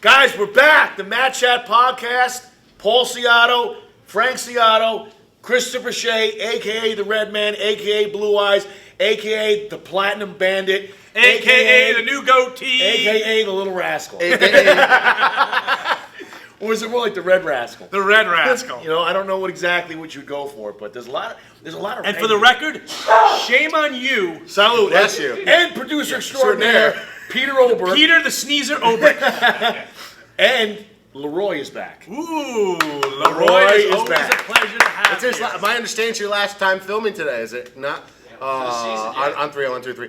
Guys, we're back. The Matt Chat Podcast. Paul Ciatto, Frank Ciatto, Christopher Shay, a.k.a. the Red Man, a.k.a. Blue Eyes, a.k.a. the Platinum Bandit, a.k.a. the New Goatee, a.k.a. the Little Rascal. Or is it more like the Red Rascal? The Red Rascal. You know, I don't know exactly what you'd go for, but there's a lot of. And for the record, shame on you. Salute. Bless you. And producer extraordinaire, Peter Oberg. Peter the Sneezer Oberg. And Leroy is back. Ooh, Leroy is always back. a pleasure to have you. My understanding, it's your last time filming today, is it not? On 3, on 2, 3.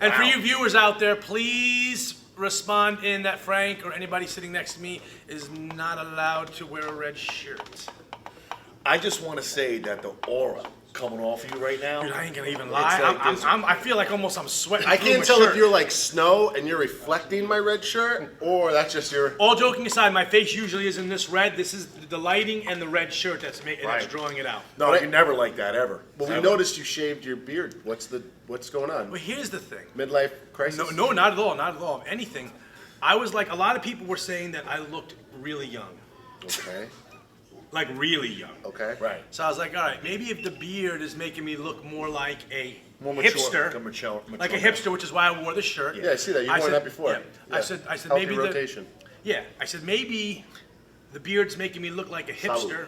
And for you viewers out there, please respond in that Frank or anybody sitting next to me is not allowed to wear a red shirt. I just want to say that the aura coming off of you right now. Dude, I ain't gonna even lie. I feel like almost I'm sweating. I through can't my tell shirt. if you're like snow and you're reflecting my red shirt, or that's just your... All joking aside, my face usually is in this red. This is the lighting and the red shirt that's drawing it out. No, you're never like that, ever. Well, we noticed you shaved your beard. What's going on? But here's the thing. Midlife crisis? No, not at all. Not at all. If anything, I was like, a lot of people were saying that I looked really young. Okay. Like really young. Okay. Right. So I was like, all right, maybe if the beard is making me look more like a More mature, hipster, mature. like a hipster, which is why I wore the shirt. Yeah, I see that. You've worn that before. Yeah. Yeah. I said Healthy maybe rotation. I said maybe the beard's making me look like a hipster.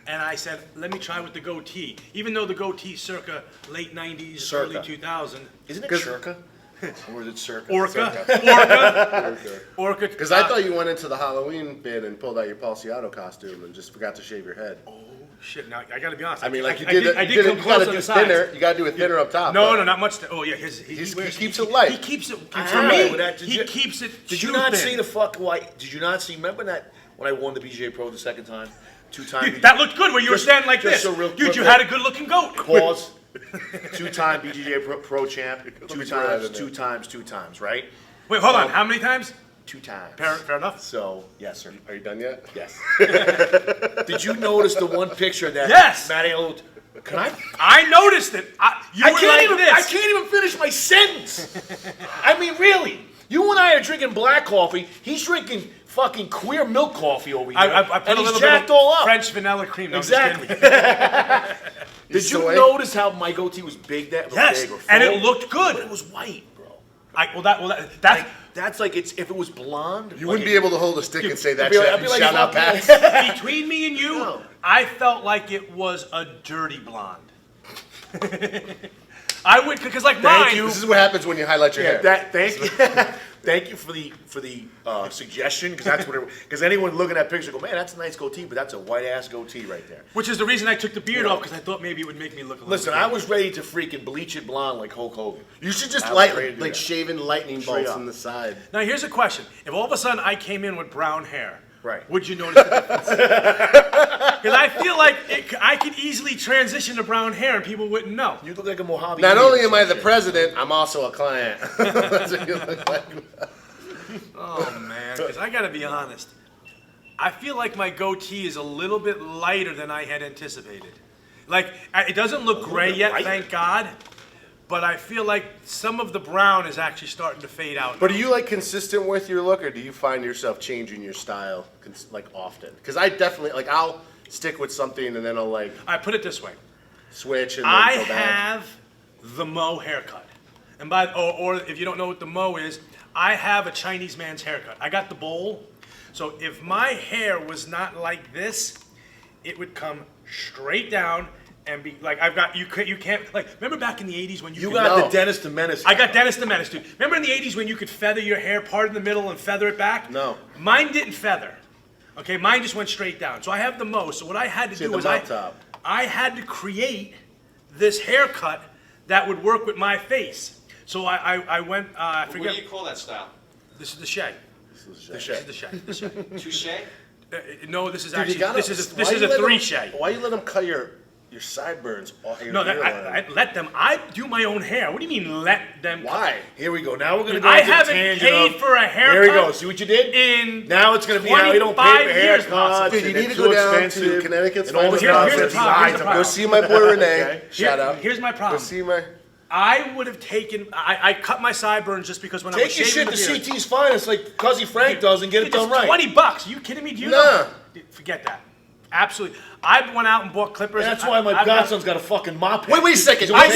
And I said, let me try with the goatee. Even though the goatee circa late 90s, early 2000. Isn't it Circa? Or is it Circa? Orca. Because I thought you went into the Halloween bit and pulled out your Paul Ciatto costume and just forgot to shave your head. Oh, shit. Now, I got to be honest. I mean, like I did come close on the sides. Thinner. You got to do it thinner up top. No, not much. He keeps it light. He keeps it, For me, he keeps it Did you not see the fuck? Did you not see? Remember that when I won the BJJ Pro the second time? 2 times. That looked good where you were standing like this. Dude, you had a good looking goat. Pause. 2-time BJJ Pro champ. 2 times, right? Wait, hold on. How many times? 2 times. Fair enough. So, yes, sir. Are you done yet? Yes. Did you notice the one picture that Matty Old? I noticed it. I can't even finish my sentence. I mean, really. You and I are drinking black coffee. He's drinking fucking queer milk coffee over here. I put a little bit of French vanilla cream. No, exactly. Did you notice how my goatee was big? Yes, and it looked good. But it was white, bro. That's like if it was blonde. You wouldn't be able to hold a stick and say that I'd be like, shout out Pat. Between me and you, I felt like it was a dirty blonde. I would, because like mine. This is what happens when you highlight your hair. Thank you. Thank you for the suggestion, because that's what. Because anyone looking at that picture go, man, that's a nice goatee, but that's a white ass goatee right there. Which is the reason I took the beard off, because I thought maybe it would make me look a little. Listen, I was ready to freaking bleach it blonde like Hulk Hogan. You should just like shaving lightning bolts on the side. Now here's a question: if all of a sudden I came in with brown hair, right, would you notice the difference? Because I feel like I could easily transition to brown hair and people wouldn't know. You look like a Mojave. Not only am I the president, I'm also a client. That's what you look like. Oh man, because I gotta be honest, I feel like my goatee is a little bit lighter than I had anticipated. Like, it doesn't look gray yet, thank God, but I feel like some of the brown is actually starting to fade out. But are you like consistent with your look, or do you find yourself changing your style like often? Because I definitely I'll stick with something and then I'll I put it this way: switch and then I go back. have the Mo haircut, and or if you don't know what the Mo is. I have a Chinese man's haircut. I got the bowl. So if my hair was not like this, it would come straight down and be like you can't remember back in the 80s when you got the Dennis the Menace. I got Dennis the Menace, dude. Remember in the 80s when you could feather your hair part in the middle and feather it back? No. Mine didn't feather. Okay, mine just went straight down. So I have the Mo. So what I had to do was I had to create this haircut that would work with my face. So I went, I forget. What do you call that style? This is the Shay. The Shay. Touche? No, this is Dude, actually, this is a 3 Shay. Why you let them cut your sideburns off your I let them, I do my own hair. What do you mean let them? Why? Here we go. Now we're going to go I into haven't tangent paid for a haircut. Here we go. See what you did? Now it's going to be how you don't pay for haircuts. Dude, you need to go down to Connecticut's and all this Here's the nonsense. problem. Go see my boy Renee. Okay. Shout out. Here's my problem. Go see my... I would have taken. I cut my sideburns just because when I was Take your shaving shit to the beard, CT's Finest like Cuzzy Frank does and get it it's done right. $20. Are you kidding me? Do you know? Dude, forget that. Absolutely. I went out and bought clippers. And that's why my godson's got a fucking mop. Wait a second. I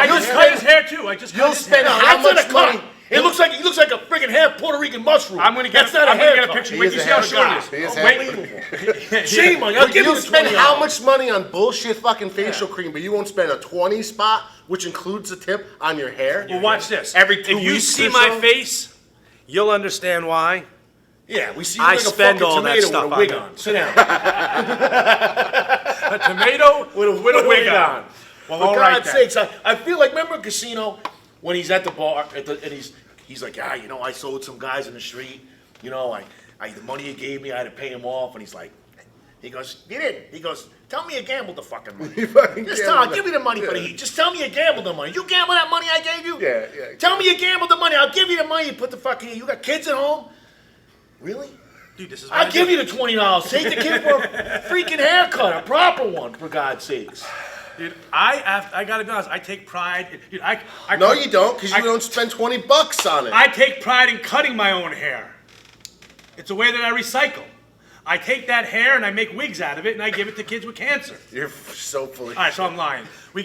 just cut his hair too. I just cut his hair. How much money? He looks like a friggin' half Puerto Rican mushroom. I'm gonna get. That's not I'm a gonna get a haircut. picture. He Wait, is you a see how haircut. short it He is is. haircut. Shame on you. I'll give You you the spend $20. how much money on bullshit fucking facial cream, but you won't spend a 20 spot, which includes a tip on your hair? Well, watch this. Every 2 If you weeks see or my so? face, you'll understand why. Yeah, we see you I like a spend fucking all that tomato stuff with a on wig it. on. Sit down. A tomato with a wig on. Well, For all right God's then. sakes, I feel like, remember a casino when he's at the bar and he's like, yeah, I sold some guys in the street. The money you gave me, I had to pay him off. And he goes, you didn't. He goes, tell me you gambled the fucking money. Just tell me, give me the money for the heat. Just tell me you gambled the money. You gambled that money I gave you? Yeah. Tell me you gambled the money. I'll give you the money. You put the fucking, you got kids at home? Really? Dude, this is what I'll give you the $20. Take the kid for a freaking haircut, a proper one, for God's sakes. Dude, I gotta be honest. I take pride. Dude, No, you don't, because you don't spend $20 on it. I take pride in cutting my own hair. It's a way that I recycle. I take that hair and I make wigs out of it, and I give it to kids with cancer. You're so full of All right, so I'm lying. We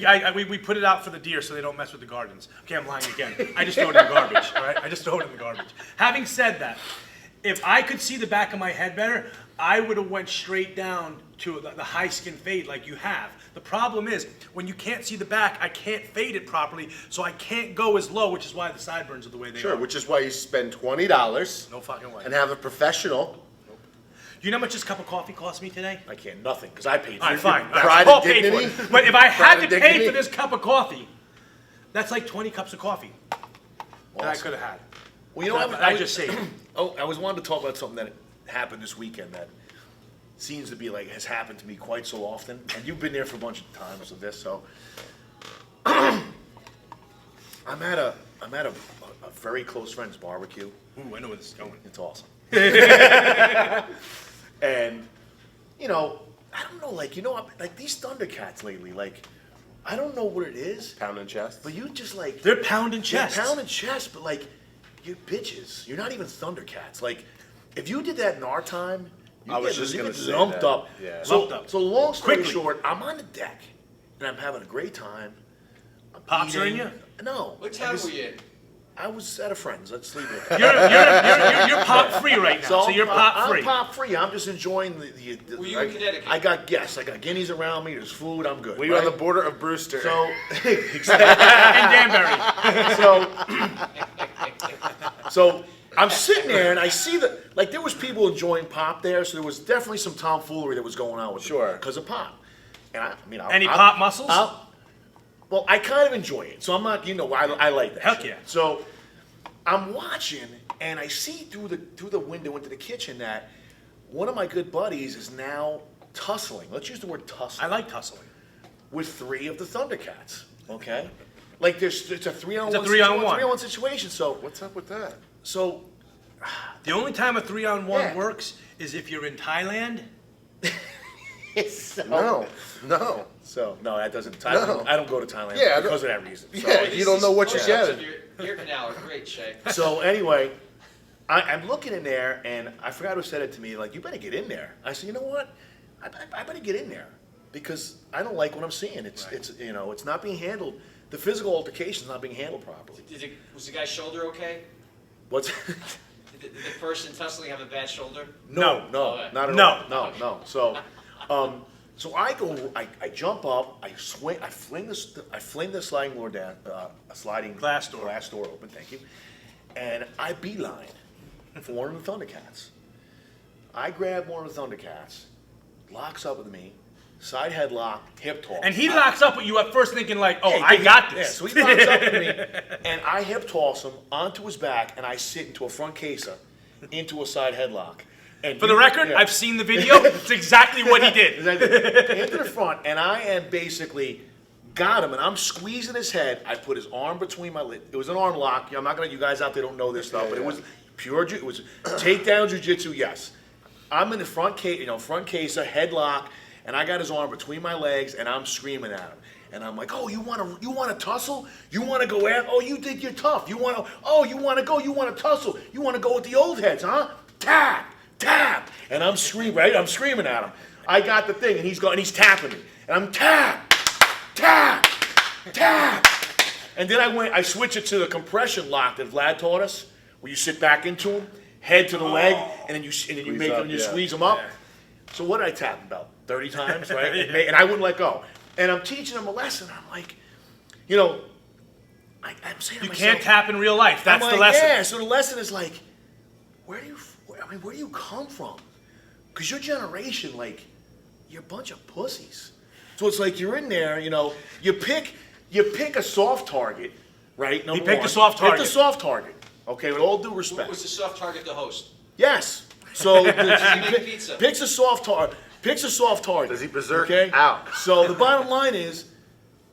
put it out for the deer so they don't mess with the gardens. Okay, I'm lying again. I just throw it in the garbage. All right, I just throw it in the garbage. Having said that, if I could see the back of my head better, I would have went straight down to the high skin fade like you have. The problem is, when you can't see the back, I can't fade it properly, so I can't go as low, which is why the sideburns are the way they are. Sure, which is why you spend $20 No fucking way. and have a professional. You know how much this cup of coffee cost me today? I can't, nothing, because I paid for All right, it. fine. Pride I'll and pay for dignity? it. But if I had to Pride and pay dignity? for this cup of coffee, that's like 20 cups of coffee that I Awesome. could have had. Well, you know, I just saved. I was wanting to talk about something that happened this weekend that seems to be like has happened to me quite so often, and you've been there for a bunch of times of this. So I'm at a very close friend's barbecue. Ooh, I know where this is going. It's awesome. And I don't know, like these Thundercats lately, like I don't know what it is, Pound and chest. but you just like They're pounding chests. You're pounding chest, but like you're bitches. You're not even Thundercats. Like if you did that in our time, I was just you gonna get say lumped that. up. Yeah. So, Lumped up. so long story Quickly. short, I'm on the deck and I'm having a great time. I'm Pops are in eating. you? No. What town were you in? I was at a friend's. Let's leave it. You're pop free right now, so you're I'm pop free. pop free. I'm just enjoying the Were you in Connecticut? I got guineas around me. There's food. I'm good. We were on right? the border of Brewster. So, And Danbury. so I'm sitting there and I see that there was people enjoying pop there, so there was definitely some tomfoolery that was going on with Sure. because of pop. And Any pop muscles? Well, I kind of enjoy it, so I'm not. I like that. Heck shit. yeah. So I'm watching, and I see through the window into the kitchen that one of my good buddies is now tussling. Let's use the word tussling. I like tussling. With 3 of the Thundercats. Okay, like it's a 3-on-1. It's a 3-on-1. 3-on-1 situation. So what's up with that? so The only time a 3-on-1 Yeah. works is if you're in Thailand. No. So no, that doesn't. Thailand, No. I don't go to Thailand Yeah, because of that reason. So, Yeah, you don't know what you're Close-ups getting. of your ear canal are great, Shay. so anyway, I'm looking in there, and I forgot who said it to me. Like, you better get in there. I said, you know what? I better get in there because I don't like what I'm seeing. It's it's not being handled. The physical altercation is not being handled properly. Was the guy's shoulder okay? What's Did the person tussling have a bad shoulder? no, Okay. not at No. all. No. So I go, I jump up, I swing, I fling the sliding door down, a sliding Glass door. open. Thank you, and I beeline for one of the Thundercats. I grab one of the Thundercats, locks up with me, side headlock, hip toss. And he locks up with you at first thinking like, oh, Hey, I got Yeah, this. so he locks up with me, and I hip toss him onto his back, and I sit into a front caser, into a side headlock. And For the record, yeah. I've seen the video. It's exactly what he did. Into the front, and I am basically got him, and I'm squeezing his head. I put his arm between my lips. It was an arm lock. I'm not gonna. You guys out there don't know this stuff, but it was pure. It was takedown jujitsu. Yes, I'm in the front case, front case, a headlock, and I got his arm between my legs, and I'm screaming at him. And I'm like, oh, you want to tussle? You want to go after? Oh, you think you're tough? You want to go? You want to tussle? You want to go with the old heads, huh? Tap, tap. And I'm screaming, right? I'm screaming at him. I got the thing, and he's tapping me, and I'm tap, tap, tap. And then I switch it to the compression lock that Vlad taught us, where you sit back into him, head to the leg, and then you squeeze them up. So what did I tap him about 30 times, right? And I wouldn't let go. And I'm teaching him a lesson. I'm like, I'm saying to myself, You can't tap in real life. That's the lesson. Yeah. So the lesson is like, where do you come from? Because your generation, like, you're a bunch of pussies. So it's like you're in there, you pick a soft target, right? He picked a soft target. Pick a soft target. Okay, with all due Who respect. was the soft target to host? Yes. So Pizza. picks a soft target. Does he berserk? Okay. Out. So the bottom line is,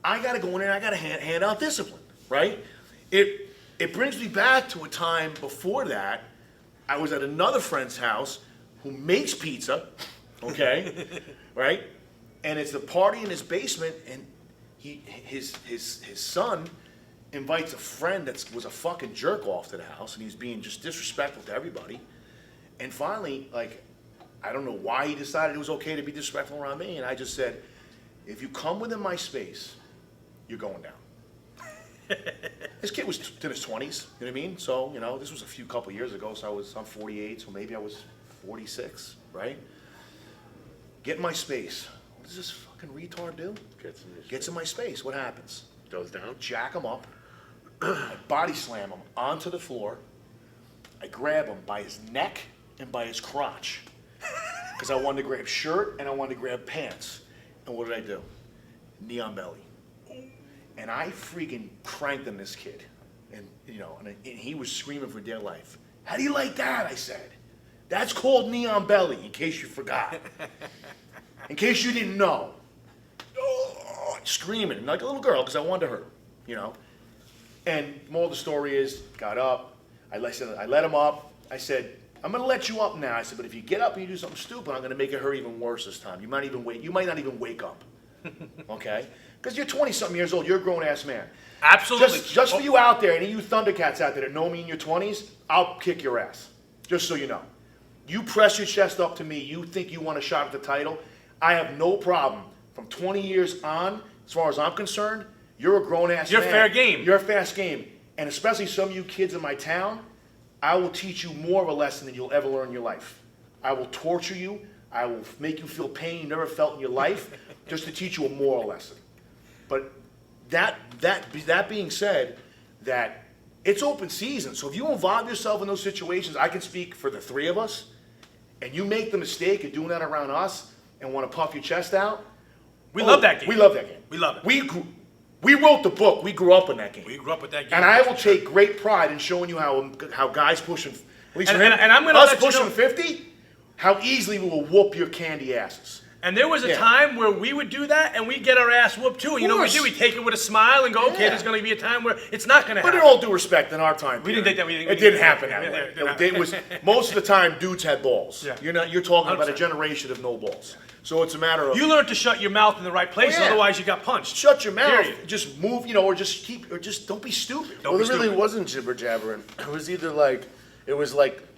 I got to go in there and I got to hand out discipline, right? It brings me back to a time before that. I was at another friend's house who makes pizza, okay, right? And it's a party in his basement, and his son invites a friend that was a fucking jerk off to the house, and he's being just disrespectful to everybody. And finally, like, I don't know why he decided it was okay to be disrespectful around me, and I just said, if you come within my space, you're going down. This kid was in his 20s, you know what I mean? So, this was a couple years ago, so I'm 48, so maybe I was 46, right? Get in my space. What does this fucking retard do? Gets in my space. What happens? Goes down. Jack him up. I body slam him onto the floor. I grab him by his neck and by his crotch. Because I wanted to grab shirt and I wanted to grab pants. And what did I do? Knee on belly. And I freaking cranked on this kid. And, and he was screaming for dear life. How do you like that? I said. That's called knee on belly, in case you forgot. In case you didn't know. Oh, screaming like a little girl because I wanted to hurt him, And moral of the story is, got up. I let him up. I said, I'm going to let you up now. I said, but if you get up and you do something stupid, I'm going to make it hurt even worse this time. You might not even wake up. Okay? Because you're 20-something years old. You're a grown-ass man. Absolutely. Just for you out there, any of you Thundercats out there that know me in your 20s, I'll kick your ass. Just so you know. You press your chest up to me. You think you want a shot at the title. I have no problem. From 20 years on, as far as I'm concerned, you're a grown-ass man. You're fair game. You're a fast game. And especially some of you kids in my town, I will teach you more of a lesson than you'll ever learn in your life. I will torture you. I will make you feel pain you never felt in your life just to teach you a moral lesson. But that being said, that it's open season. So if you involve yourself in those situations, I can speak for the three of us, and you make the mistake of doing that around us and want to puff your chest out. We love that game. We love that game. We love it. We wrote the book. We grew up in that game. We grew up with that game. And I will take great pride in showing you how guys pushing, at least And- for him, and I'm gonna us let you pushing know- 50, how easily we will whoop your candy asses. And there was a Yeah. time where we would do that and we'd get our ass whooped too. And you know what we do? We take it with a smile and go, okay, Yeah. there's going to be a time where it's not going to But happen. in all due respect, in our time, We didn't think that- we didn't- it didn't happen yeah, that way. yeah, yeah. It was most of the time dudes had balls. Yeah. You're talking about a 100%. generation of no balls. So it's a matter of You learned to shut your mouth in the right place, Oh, yeah. otherwise you got punched. shut your mouth, Period. just move, or just don't be stupid. Don't Well, be it really stupid. wasn't jibber jabbering. It was either like,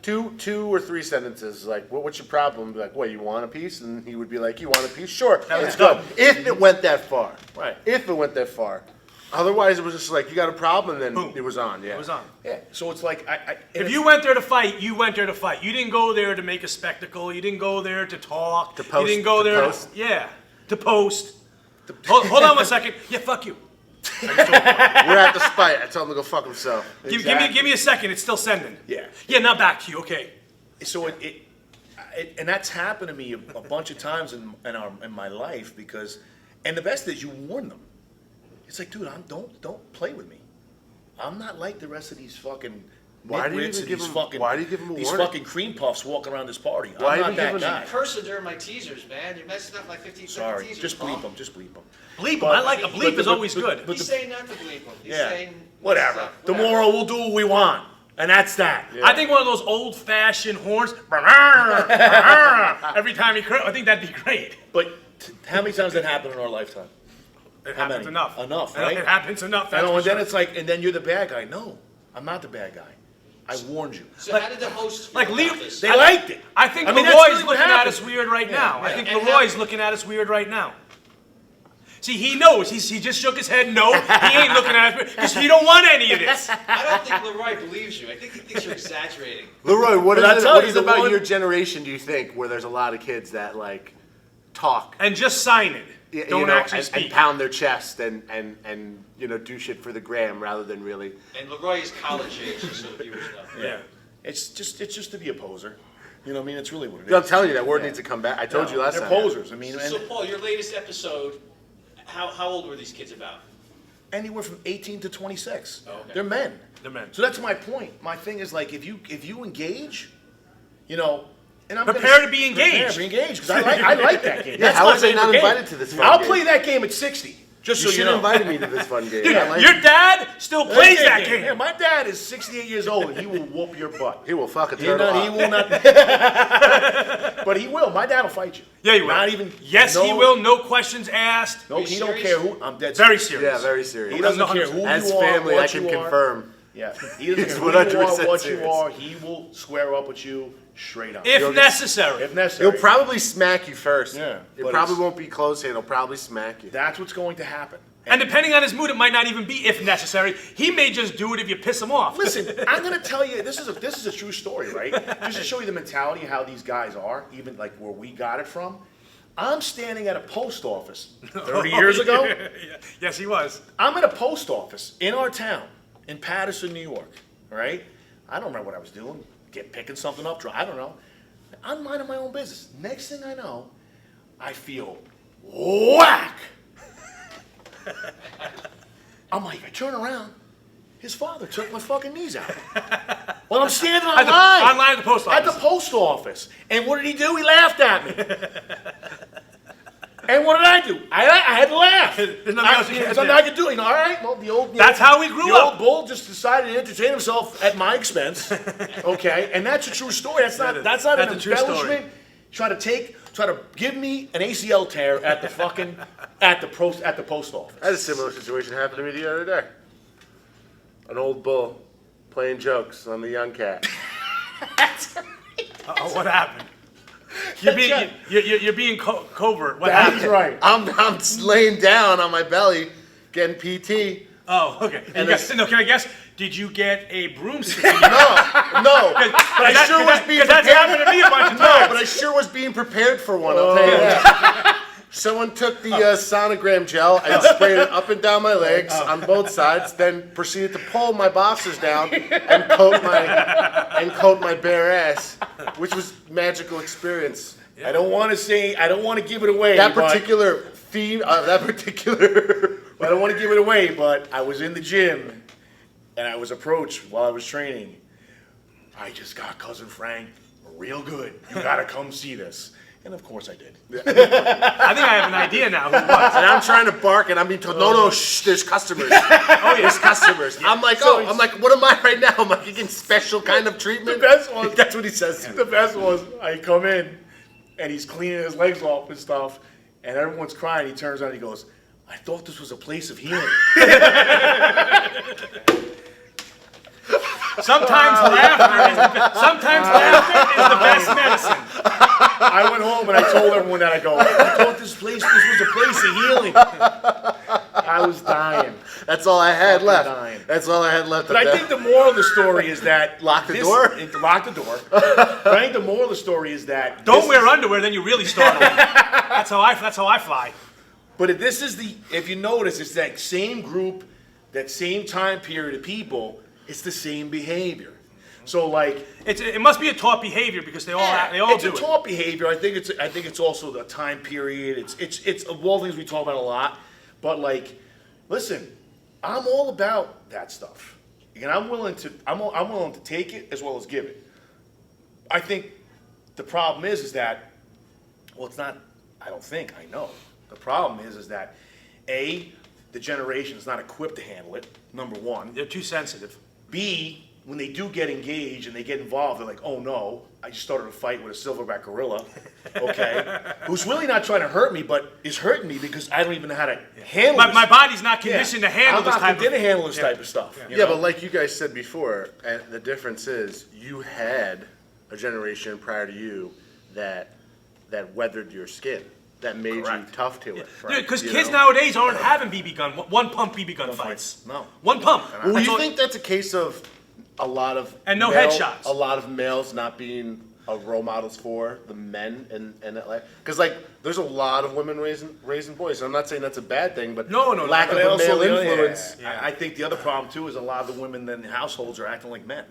two or three sentences. Like, what's your problem? Be like, what, you want a piece? And he would be like, you want a piece? Sure, let's go. done. If it went that far. Right. If it went that far. Otherwise, it was just like, you got a problem, and then Boom. it was on. Yeah. It was on. Yeah. So it's like If you went there to fight, you went there to fight. You didn't go there to make a spectacle. You didn't go there to talk. To post- You didn't go to there post. to post. Hold on 1 second. Yeah, fuck you. We're at the spite. I told him to go fuck himself. Give me a second. It's still sending. Yeah. Yeah, now back to you. Okay. So and that's happened to me a bunch of times in my life because, and the best is you warn them. It's like, dude, don't play with me. I'm not like the rest of these fucking Why do you nitwits even and give these him- fucking why do you give him a these warning? fucking cream puffs walking around this party. Why I'm even not that give him- guy. Cursing during my teasers, man. You're messing up my 15-second Sorry, teasers. just Paul. bleep them. Just bleep them. Bleep 'em. I like a bleep is always good. but He's saying not to bleep him. He's Yeah. saying Whatever. stuff, Tomorrow we'll do what we want, and that's that. I think one of those old-fashioned horns. Every time he I think that'd be great. But how many times that happened in our lifetime? It How happens many? enough. Enough, It- right? It happens enough. I That's know, for and then sure. it's like, and then you're the bad guy. No, I'm not the bad guy. I warned you. So how did the host feel like, about Leo- this? They liked it. I think mean, that's Leroy's really what looking at happened. us weird right now. I yeah. think And Leroy's how- looking at us weird right now. See, he knows. He just shook his head. No, he ain't looking at us because he don't want any of this. I don't think Leroy believes you. I think he thinks you're exaggerating. Leroy, what But I is tell what you, is the about one- your generation? Do you think where there's a lot of kids that like talk, And just sign it. you Don't know, actually and speak. pound their chest and you know do shit for the gram rather than really? And Leroy is college age, just so the viewers know. Yeah. It's just to be a poser. You know what I mean? It's really what it is. I'm telling you that word Yeah. needs to come back. I told you last They're time. posers. I mean, So and Paul, your latest episode, how old were these kids about? anywhere from 18 to 26. Oh, okay. They're men. They're men. So that's my point. My thing is like if you engage, you know, and I'm Prepare gonna, to be engaged. Prepare to be engaged because I like that game. Yeah, That's how my was I not favorite game. invited to this fun I'll game? play that game at 60. Just You so should you have know. invited me to this fun game. Dude, I like your it. dad still plays that game. Yeah, my dad is 68 years old and he will whoop your butt. He will fuck a He turtle. will up. not. But he will. My dad will fight you. Yeah, he will. Not even. Yes, no, he will. No questions asked. No, Are you he don't serious? care who. I'm dead Very serious. serious. Yeah, very serious. He doesn't care who As you are, family, what I can you are. confirm. Yeah, he doesn't It's care who you are, 100% what serious. you are. He will square up with you straight up. If necessary. If necessary. He'll probably smack you first. Yeah, It but probably it's- won't be close hand. He'll probably smack you. That's what's going to happen. And depending on his mood, it might not even be if necessary. He may just do it if you piss him off. Listen, I'm gonna tell you this is a true story, right? Just to show you the mentality of how these guys are, even like where we got it from. I'm standing at a post office 30 years ago. Yeah. Yes, he was. I'm at a post office in our town, in Patterson, New York. All right? I don't remember what I was doing. Picking something up. I don't know. I'm minding my own business. Next thing I know, I feel whack. I'm like, I turn around. His father took my fucking knees out. Well, I'm standing Online at the post at the office. post office. And what did he do? He laughed at me. And what did I do? I had to laugh. There's nothing else you can There's do. nothing I could do. You know, all right, well, the old... That's how we grew the up. old bull just decided to entertain himself at my expense. Okay? And that's a true story. That's not That's an a true story. embellishment. Try to give me an ACL tear at the fucking... at the post office. I had a similar situation happen to me the other day. An old bull playing jokes on the young cat. Uh-oh, what happened? You're being covert. What That's happened? right. I'm laying down on my belly, getting PT. Oh, okay. And No, can I guess? Did you get a broomstick? No, but I sure was being Because that's prepared. happened to me a bunch of No, times. but I sure was being prepared for one. I'll tell you that. Someone took the sonogram gel and sprayed it up and down my legs on both sides, then proceeded to pull my boxers down and coat my bare ass, which was magical experience. I don't want to give it away. That but- particular theme, I I don't want to give it away, but I was in the gym and I was approached while I was training. I just got Cousin Frank real good. You got to come see this. And of course I did. I think I have an idea now who it was. And I'm trying to bark, and I'm being told, no, shh, there's customers. Oh, there's customers. I'm like, what am I right now? Am I getting special kind of treatment? The best was, That's what he says to me. the best was I come in and he's cleaning his legs off and stuff, and everyone's crying. He turns around and he goes, I thought this was a place of healing. Sometimes laughter is the best medicine. I went home and I told everyone that. I go, I thought this was a place of healing. I was dying. That's all I had Fucking left. dying. That's all I had left. But I think the moral of the story is that Lock the door? Lock the door. But I think the moral of the story is that Don't wear underwear, then you really startle. That's how I fly. But if you notice, it's that same group, that same time period of people. It's the same behavior. So like, It must be a taught behavior because they all it's do a it. taught behavior. I think it's also the time period. It's of all things we talk about a lot. But like, listen, I'm all about that stuff, and I'm willing to take it as well as give it. I think the problem is that, well, it's not. I don't think I know. The problem is that the generation is not equipped to handle it. Number one. They're too sensitive. B, when they do get engaged and they get involved, they're like, oh no, I just started a fight with a silverback gorilla, okay, who's really not trying to hurt me, but is hurting me because I don't even know how to handle this. My body's not conditioned to handle this type I'm not conditioned to handle this type of stuff. Yeah, but like you guys said before, and the difference is you had a generation prior to you that weathered your skin, that made you tough to it. Dude, because kids nowadays aren't having BB gun, one pump BB gun fights. No. One pump. Well, you think that's a case of a lot of and no headshots. A lot of males not being role models for the men in that life, because like there's a lot of women raising boys. And I'm not saying that's a bad thing, but lack of a male influence. I think the other problem too is a lot of the women in the households are acting like men.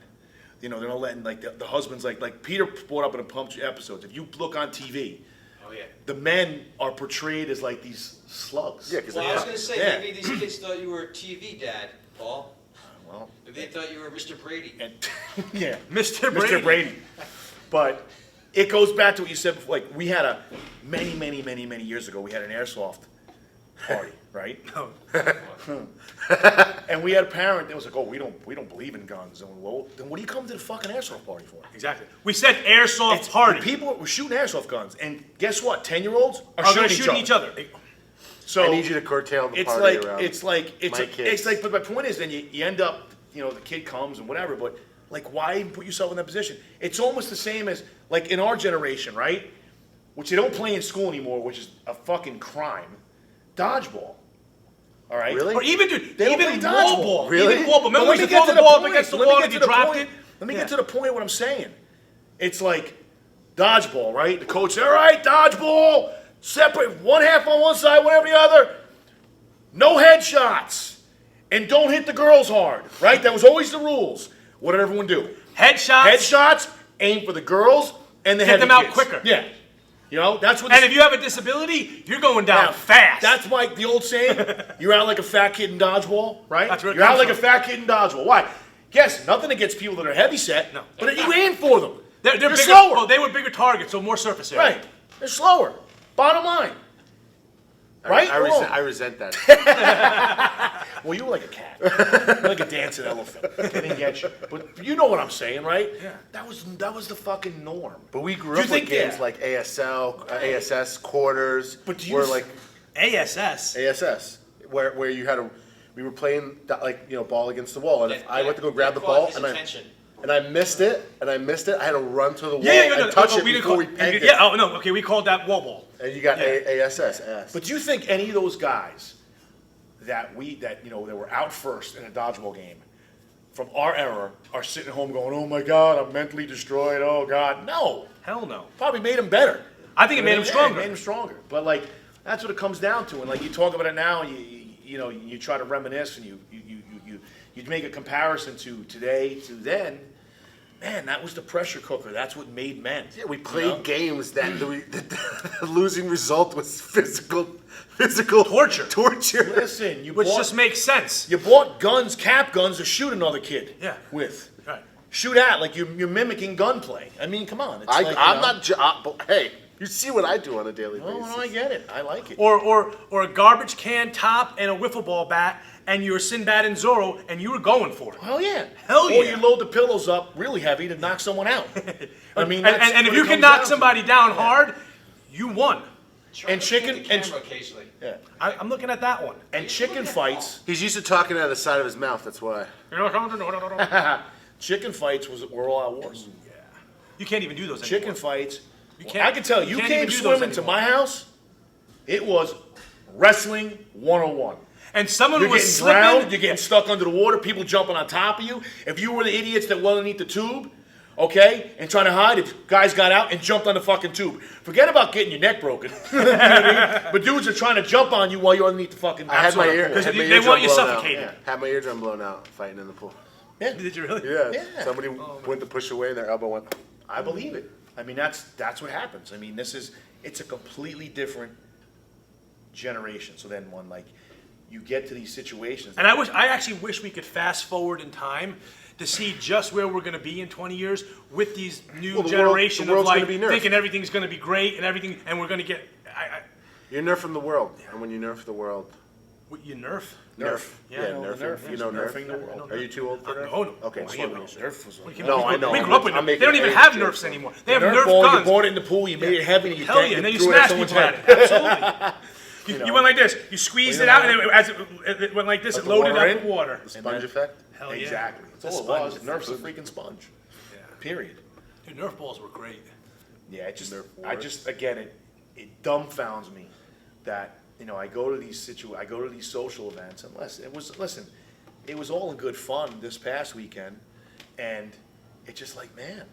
You know, they're not letting like the husbands like Peter brought up in a Pump episodes. If you look on TV, the men are portrayed as like these slugs. Yeah, well, I was going to say, maybe these kids thought you were a TV dad, Paul. Well, maybe they thought you were Mr. Brady. And, yeah, Mr. Brady. Mr. Brady. But it goes back to what you said before. Like we had many years ago, we had an airsoft party, right? No. And we had a parent that was like, "Oh, we don't believe in guns." And well, then what do you come to the fucking airsoft party for? Exactly. We said airsoft party. People were shooting airsoft guns, and guess what? 10-year-olds are shooting each other. So I need you to curtail the party around. It's like, but my point is, then you end up, you know, the kid comes and whatever, but like, why even put yourself in that position? It's almost the same as like in our generation, right? Which they don't play in school anymore, which is a fucking crime. Dodgeball. All right. Really? Or even, dude, they even wall ball. Really? Even wall ball. Remember we used to throw the ball up against the wall and you dropped it? Let me get to the point of what I'm saying. It's like dodgeball, right? The coach said, all right, dodgeball, separate one half on one side, one on the other. No headshots. And don't hit the girls hard, right? That was always the rules. What did everyone do? Headshots, aim for the girls, and they get them out quicker. Yeah. You know, that's what. And if you have a disability, you're going down fast. That's like the old saying, you're out like a fat kid in dodgeball, right? That's where it you're out comes like from. a fat kid in dodgeball. Why? Yes, nothing against people that are heavy set, but you aim for them. They're bigger, slower. Well, they were bigger targets, so more surface area. Right. They're slower. Bottom line. Right? I resent that. Well, you were like a cat. You're like a dancing elephant. I didn't get you. But you know what I'm saying, right? Yeah. That was the fucking norm. But we grew up with games like ASL, ASS, quarters. But do you where like ASS, where you had we were playing like ball against the wall, and if I went to go grab the caught ball his and I missed it, I had to run to the wall and touch it before we pegged it. Yeah, oh no, okay, we called that wall ball. And you got ASS. But do you think any of those guys that were out first in a dodgeball game from our era are sitting at home going, "Oh my God, I'm mentally destroyed. Oh God." No. Hell no. Probably made them better. I think it made them stronger. It made them stronger. But like that's what it comes down to. And like you talk about it now, and you try to reminisce, and you make a comparison to today to then. Man, that was the pressure cooker. That's what made men. Yeah, we played games that the losing result was physical torture. Listen, which just makes sense. You bought guns, cap guns, to shoot another kid with. Right. Shoot at, like you're mimicking gunplay. I mean, come on. Hey, you see what I do on a daily basis. No, I get it. I like it. Or a garbage can top and a wiffle ball bat, and you're Sinbad and Zorro, and you were going for it. Hell yeah. Hell yeah. Or you load the pillows up really heavy to knock someone out. I mean, and if you can knock somebody down hard, you won. And chicken occasionally. Yeah. I'm looking at that one. And chicken fights. He's used to talking out of the side of his mouth. That's why. Chicken fights were all out wars. Yeah. You can't even do those anymore. Chicken fights. I can tell you came came swimming to my house. It was wrestling 101. And someone you're was getting slipping. Drowned, you're getting stuck under the water, people jumping on top of you. If you were the idiots that went underneath the tube, okay, and trying to hide, if guys got out and jumped on the fucking tube. Forget about getting your neck broken. You know what I mean? But dudes are trying to jump on you while you're underneath the fucking I had my ear. They want you suffocated. Yeah. Had my eardrum blown out fighting in the pool. Yeah. Did you really? Yeah. Somebody went to push away and their elbow went. I believe it. I mean, that's what happens. I mean, it's a completely different generation. So then you get to these situations. And I actually wish we could fast forward in time to see just where we're going to be in 20 years with these new generation of thinking everything's going to be great and everything, and we're going to get. You're nerfing the world, and when you nerf the world, What, you nerf? Nerf. Yeah, Yeah, You know, Nerf. the Nerf. You know Nerfing Nerf? the world. Are you too old for Nerf? No, no. Okay, Oh, just yeah, wanted to no. make sure. Nerf was like, No, I know. We grew up with I'm them. They making don't even age have jokes. Nerfs anymore. They have Nerf Nerf ball, you guns. bought it in the pool, you made it heavy, and you Hell yeah, and then you threw it at smash someone's people at head. it. Absolutely. You went like this. You squeezed it out, and as it went like this, it the loaded water up in? the water. The sponge effect? Hell yeah. Exactly. That's It's all it was. sponge. Nerf's a freaking sponge. Yeah. Period. Dude, Nerf balls were great. Yeah, Nerf wars. again, it dumbfounds me that, you know, I go to these social events, unless it was all in good fun this past weekend, and it's just like, man,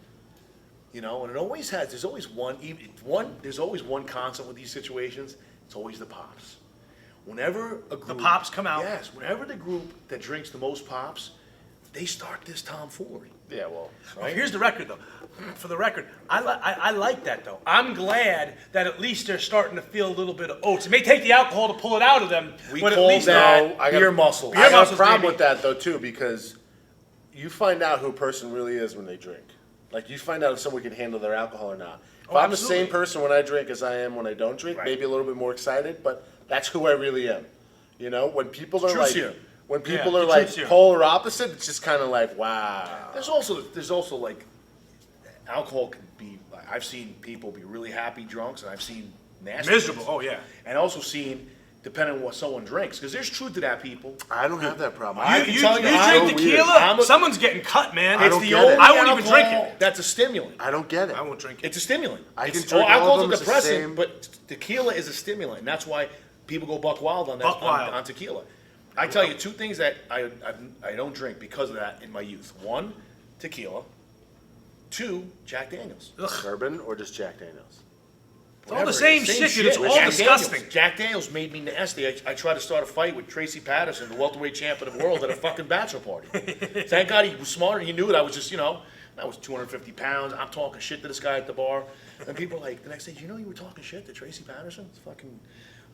you know, and there's always one constant with these situations. It's always the pops. Whenever a group, pops come out. yes, whenever the group that drinks the most pops, they start this tomfoolery. Yeah, well. Right? Here's the record, though. For the record, I like that, though. I'm glad that at least they're starting to feel a little bit of oats. It may take the alcohol to pull it out of them, We but at call least that I got- beer muscles. Beer I got a muscles, problem baby. with that though too, because you find out who a person really is when they drink. Like you find out if someone can handle their alcohol or not. If Oh, I'm the absolutely. same person when I drink as I am when I don't drink, Right. maybe a little bit more excited, but that's who I really am. You know, when people are Truth like, serum. when people Yeah, are the like truth serum. polar opposite, it's just kind of like, wow. There's also like alcohol can be. I've seen people be really happy drunks, and I've seen nasty. miserable. ones. Oh, yeah. And also seen depending on what someone drinks, because there's truth to that, people. I don't have that problem. I You, can you, tell you you, I'm drink so weird. tequila, someone's getting cut, man. I It's don't the get old. it. I won't even drink alcohol it. That's a stimulant. I don't get it. I won't drink it. It's a stimulant. I can It's- drink all of alcohol's them, a it's the depressant, same. but tequila is a stimulant, and that's why people go buck wild on that Buck wild. on tequila. I tell you two things that I don't drink because of that in my youth. One, tequila. Two, Jack Daniels. Bourbon or just Jack Daniels? It's all the Whatever, same shit, dude. It's all Jack disgusting. Daniels. Jack Daniels made me nasty. I tried to start a fight with Tracy Patterson, the welterweight champion of the world, at a fucking bachelor party. Thank God he was smart and he knew it. I was just, I was 250 pounds. I'm talking shit to this guy at the bar. And people are like, the next day, you know you were talking shit to Tracy Patterson? It's fucking,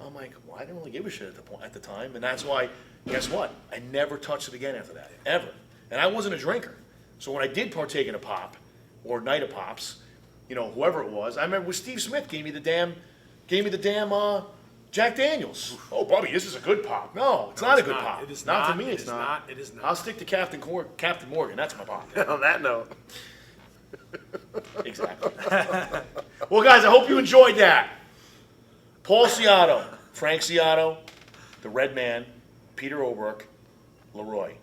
I'm like, well, I didn't really give a shit at the time. And that's why, guess what? I never touched it again after that, ever. And I wasn't a drinker. So when I did partake in a pop, or night of pops, whoever it was, I remember when Steve Smith gave me the damn Jack Daniels. Oh, Bobby, this is a good pop. No, it's not a good not. pop. It is not not. for me. It It's is not. not. It is not. I'll stick to Captain Morgan. That's my pop. On that note. Exactly. Well, guys, I hope you enjoyed that. Paul Ciatto, Frank Ciatto, the Red Man, Peter Oberk, Leroy,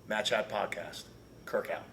Match Out Podcast. Kirk out.